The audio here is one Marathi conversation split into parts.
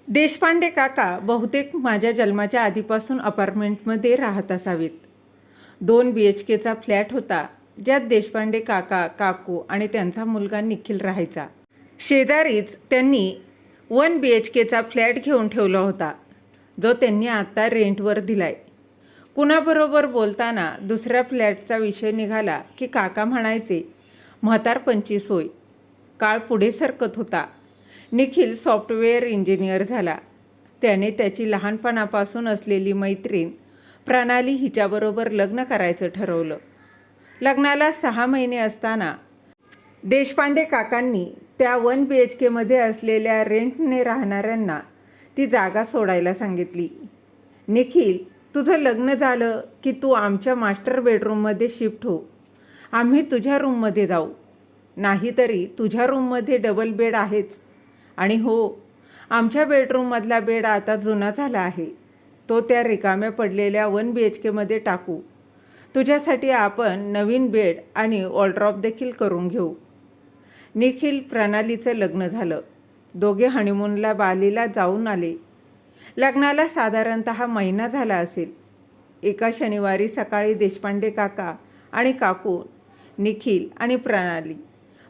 देशपांडे काका बहुतेक माझ्या जन्माच्या आधीपासून अपार्टमेंटमध्ये राहत असावेत. 2 BHKचा फ्लॅट होता, ज्यात देशपांडे काका, काकू आणि त्यांचा मुलगा निखिल राहायचा. शेजारीच त्यांनी 1 BHKचा फ्लॅट घेऊन ठेवला होता, जो त्यांनी आता रेंटवर दिलाय. कुणाबरोबर बोलताना दुसऱ्या फ्लॅटचा विषय निघाला की काका म्हणायचे, म्हातारपणची सोय. काळ पुढे सरकत होता. निखिल सॉफ्टवेअर इंजिनियर झाला. त्याने त्याची लहानपणापासून असलेली मैत्रीण प्रणाली हिच्याबरोबर लग्न करायचं ठरवलं. लग्नाला 6 महिने असताना देशपांडे काकांनी त्या 1 BHKमध्ये असलेल्या रेंटने राहणाऱ्यांना ती जागा सोडायला सांगितली. निखिल, तुझं लग्न झालं की तू आमच्या मास्टर बेडरूममध्ये शिफ्ट हो. आम्ही तुझ्या रूममध्ये जाऊ. नाहीतरी तुझ्या रूममध्ये डबल बेड आहेच. आणि हो, आमच्या बेडरूममधला बेड आता जुना झाला आहे. तो त्या रिकाम्या पडलेल्या 1 BHKमध्ये टाकू. तुझ्यासाठी आपण नवीन बेड आणि वॉलड्रॉप देखील करून घेऊ. निखिल प्रणालीचं लग्न झालं. दोघे हनीमूनला बालीला जाऊन आले. लग्नाला साधारणतः महिना झाला असेल. एका शनिवारी सकाळी देशपांडे काका आणि काकू, निखिल आणि प्रणाली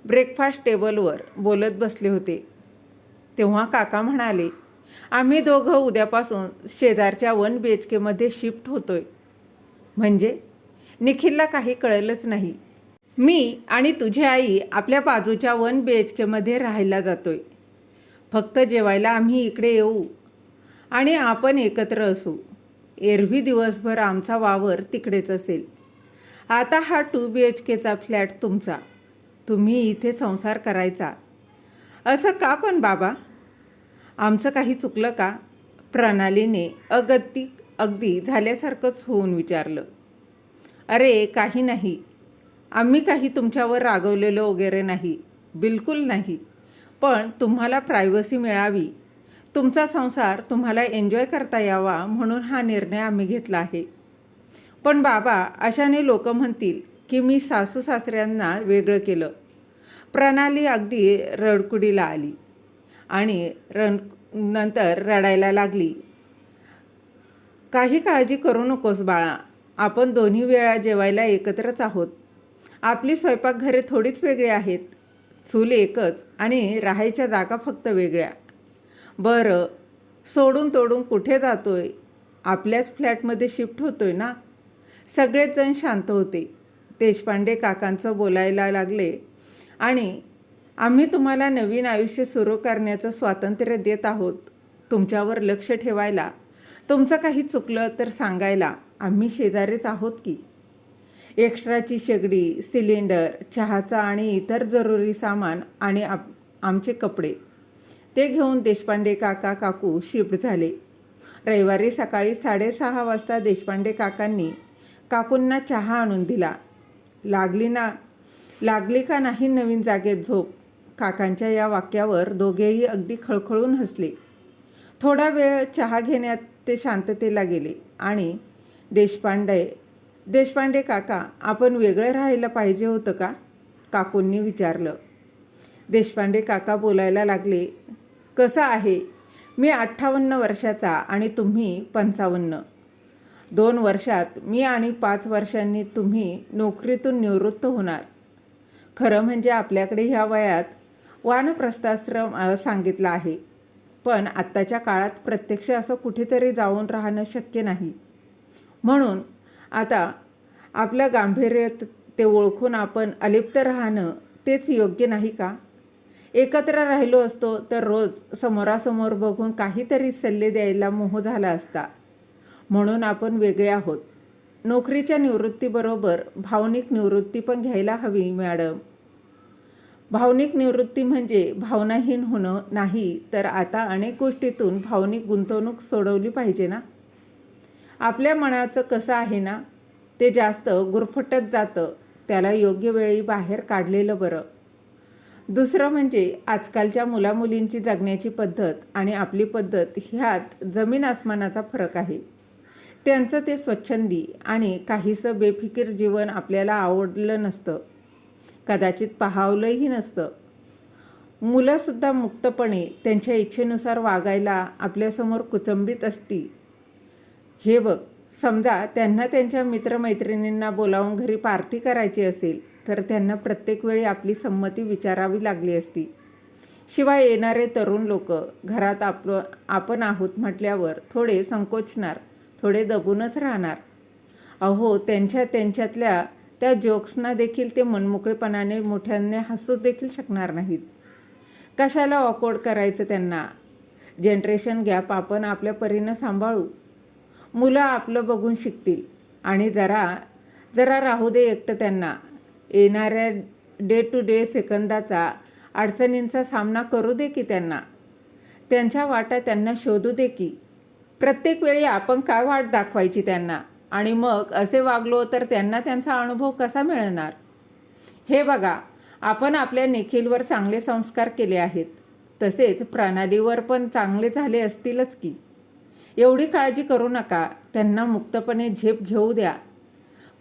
ब्रेकफास्ट टेबलवर बोलत बसले होते. तेव्हा काका म्हणाले, आम्ही दोघं उद्यापासून शेजारच्या 1 BHKमध्ये शिफ्ट होतोय. म्हणजे निखिलला काही कळलंच नाही. मी आणि तुझी आई आपल्या बाजूच्या 1 BHKमध्ये राहायला जातोय. फक्त जेवायला आम्ही इकडे येऊ आणि आपण एकत्र असू. एरवी दिवसभर आमचा वावर तिकडेच असेल. आता हा 2 BHKचा फ्लॅट तुमचा. तुम्ही इथे संसार करायचा. असं का पण बाबा? आमचं काही चुकलं का? प्रणालीने अगदी झाल्यासारखंच होऊन विचारलं. अरे काही नाही. आम्ही काही तुमच्यावर रागवलेलं वगैरे नाही. बिलकुल नाही. पण तुम्हाला प्रायव्हसी मिळावी, तुमचा संसार तुम्हाला एन्जॉय करता यावा म्हणून हा निर्णय आम्ही घेतला आहे. पण बाबा, अशाने लोक म्हणतील की मी सासू सासऱ्यांना वेगळं केलं. प्रणाली अगदी रडकुडीला आली आणि नंतर रडायला लागली. काही काळजी करू नकोस बाळा. आपण दोन्ही वेळा जेवायला एकत्रच आहोत. आपली स्वयंपाकघरे थोडीच वेगळी आहेत. चूल एकच आणि राहायच्या जागा फक्त वेगळ्या. बरं, सोडून तोडून कुठे जातोय? आपल्याच फ्लॅटमध्ये शिफ्ट होतोय ना? सगळेच जण शांत होते. देशपांडे काकांचं बोलायला लागले आणि आम्ही तुम्हाला नवीन आयुष्य सुरू करण्याचं स्वातंत्र्य देत आहोत. तुमच्यावर लक्ष ठेवायला, तुमचं काही चुकलं तर सांगायला आम्ही शेजारीच आहोत की. एक्स्ट्राची शेगडी, सिलेंडर, चहाचा आणि इतर जरुरी सामान आणि आमचे कपडे, ते घेऊन देशपांडे काका काकू शिफ्ट झाले. रविवारी सकाळी 6:30 वाजता देशपांडे काकांनी काकूंना चहा आणून दिला. लागली का नाही नवीन जागेत झोप? काकांच्या या वाक्यावर दोघेही अगदी खळखळून हसले. थोडा वेळ चहा घेण्यात ते शांततेला गेले आणि देशपांडे काका, आपण वेगळं राहायला पाहिजे होतं का? काकूंनी विचारलं. देशपांडे काका बोलायला लागले. कसं आहे, मी 58 वर्षाचा आणि तुम्ही 55. 2 वर्षात मी आणि 5 वर्षांनी तुम्ही नोकरीतून निवृत्त होणार. खरं म्हणजे आपल्याकडे ह्या वयात वानप्रस्थाश्रम सांगितला आहे. पण आत्ताच्या काळात प्रत्यक्ष असं कुठेतरी जाऊन राहणं शक्य नाही. म्हणून आता आपलं गांभीर्य ते ओळखून आपण अलिप्त राहणं तेच योग्य नाही का? एकत्र राहिलो असतो तर रोज समोरासमोर बघून काहीतरी सल्ले द्यायला मोह झाला असता. म्हणून आपण वेगळे आहोत. नोकरीच्या निवृत्तीबरोबर भावनिक निवृत्ती पण घ्यायला हवी मॅडम. भावनिक निवृत्ती म्हणजे भावनाहीन होणं नाही, तर आता अनेक गोष्टीतून भावनिक गुंतवणूक सोडवली पाहिजे ना. आपल्या मनाचं कसं आहे ना, ते जास्त गुरफटत जातं. त्याला योग्य वेळी बाहेर काढलेलं बरं. दुसरं म्हणजे आजकालच्या मुलामुलींची जगण्याची पद्धत आणि आपली पद्धत ह्यात जमीन आसमानाचा फरक आहे. त्यांचं ते स्वच्छंदी आणि काहीसं बेफिकीर जीवन आपल्याला आवडलं नसतं. कदाचित पाहावलंही नसतं. मुलंसुद्धा मुक्तपणे त्यांच्या इच्छेनुसार वागायला आपल्यासमोर कुचंबित असती. हे बघ, समजा त्यांना त्यांच्या मित्रमैत्रिणींना बोलावून घरी पार्टी करायची असेल तर त्यांना प्रत्येक वेळी आपली संमती विचारावी लागली असती. शिवाय येणारे तरुण लोक घरात आपण आहोत म्हटल्यावर थोडे संकोचणार, थोडे दबूनच राहणार. अहो, त्यांच्यातल्या त्या जोक्सना देखील ते मनमोकळेपणाने मोठ्याने हसू देखील शकणार नाहीत. कशाला ऑकवर्ड करायचं त्यांना. जनरेशन गॅप आपण आपल्या परीनं सांभाळू. मुलं आपलं बघून शिकतील आणि जरा राहू दे एकटं त्यांना. येणाऱ्या डे टू डे सेकंदाचा अडचणींचा सामना करू दे की त्यांना. त्यांच्या वाटा त्यांना शोधू दे की. प्रत्येक वेळी आपण काय वाट दाखवायची त्यांना आणि मग असे वागलो तर त्यांना त्यांचा अनुभव कसा मिळणार. हे बघा, आपण आपल्या निखिलवर चांगले संस्कार केले आहेत, तसेच प्रणालीवर पण चांगले झाले असतीलच की. एवढी काळजी करू नका. त्यांना मुक्तपणे झेप घेऊ द्या.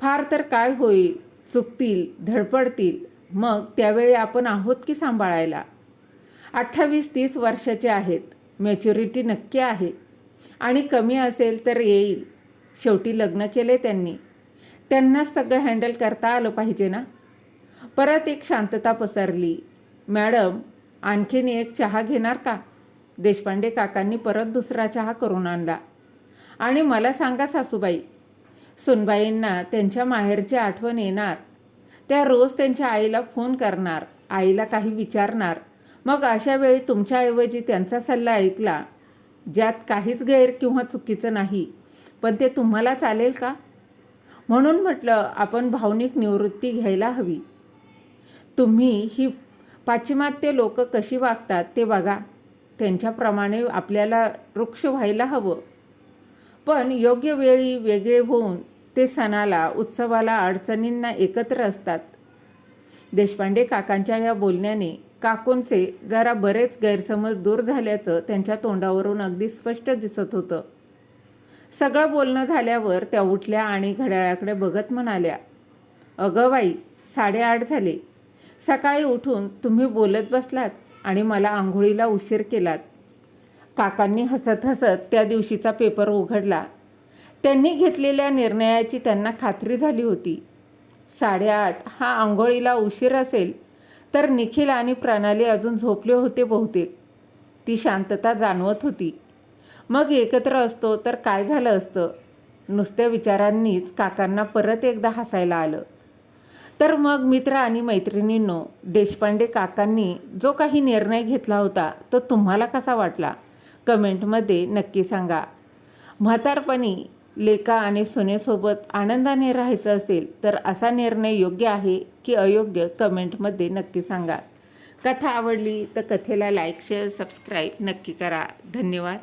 फार तर काय होईल, चुकतील, धडपडतील, मग त्यावेळी आपण आहोत की सांभाळायला. 28-30 वर्षाचे आहेत. मॅच्युरिटी नक्की आहे आणि कमी असेल तर येईल. शेवटी लग्न केले त्यांनी. त्यांनाच सगळं हँडल करता आलं पाहिजे ना. परत एक शांतता पसरली. मॅडम, आणखीन एक चहा घेणार का? देशपांडे काकांनी परत दुसरा चहा करून आणला. आणि मला सांगा सासूबाई, सुनबाईंना त्यांच्या माहेरची आठवण येणार. त्या रोज त्यांच्या आईला फोन करणार, आईला काही विचारणार. मग अशा वेळी तुमच्याऐवजी त्यांचा सल्ला ऐकला, ज्यात काहीच गैर किंवा चुकीचं नाही, पण ते तुम्हाला चालेल का? म्हणून म्हटलं आपण भावनिक निवृत्ती घ्यायला हवी. तुम्ही ही पाश्चिमात्य लोक कशी वागतात ते बघा. त्यांच्याप्रमाणे आपल्याला वृक्ष व्हायला हवं. पण योग्य वेळी वेगळे होऊन ते सणाला, उत्सवाला, अडचणींना एकत्र असतात. देशपांडे काकांच्या या बोलण्याने काकूंचे जरा बरेच गैरसमज दूर झाल्याचं त्यांच्या तोंडावरून अगदी स्पष्ट दिसत होतं. सगळं बोलणं झाल्यावर त्या उठल्या आणि घड्याळाकडे बघत म्हणाल्या, अगं बाई, 8:30 झाले. सकाळी उठून तुम्ही बोलत बसलात आणि मला आंघोळीला उशीर केलात. काकांनी हसत हसत त्या दिवशीचा पेपर उघडला. त्यांनी घेतलेल्या निर्णयाची त्यांना खात्री झाली होती. 8:30 हा आंघोळीला उशीर असेल तर निखिल आणि प्रणाली अजून झोपले होते बहुतेक. ती शांतता जाणवत होती. मग एकत्र असतो तर काय झालं असतं. नुसत्या विचारांनीच काकांना परत एकदा हसायला आलं. तर मग मित्र आणि मैत्रिणींनो, देशपांडे काकांनी जो काही निर्णय घेतला होता तो तुम्हाला कसा वाटला कमेंटमध्ये नक्की सांगा. म्हातारपणी लेका आणि सुनेसोबत आनंदाने राहायचं असेल तर असा निर्णय योग्य आहे की अयोग्य कमेंटमध्ये नक्की सांगा. कथा आवडली तर कथेला लाईक, शेअर, सबस्क्राईब नक्की करा. धन्यवाद.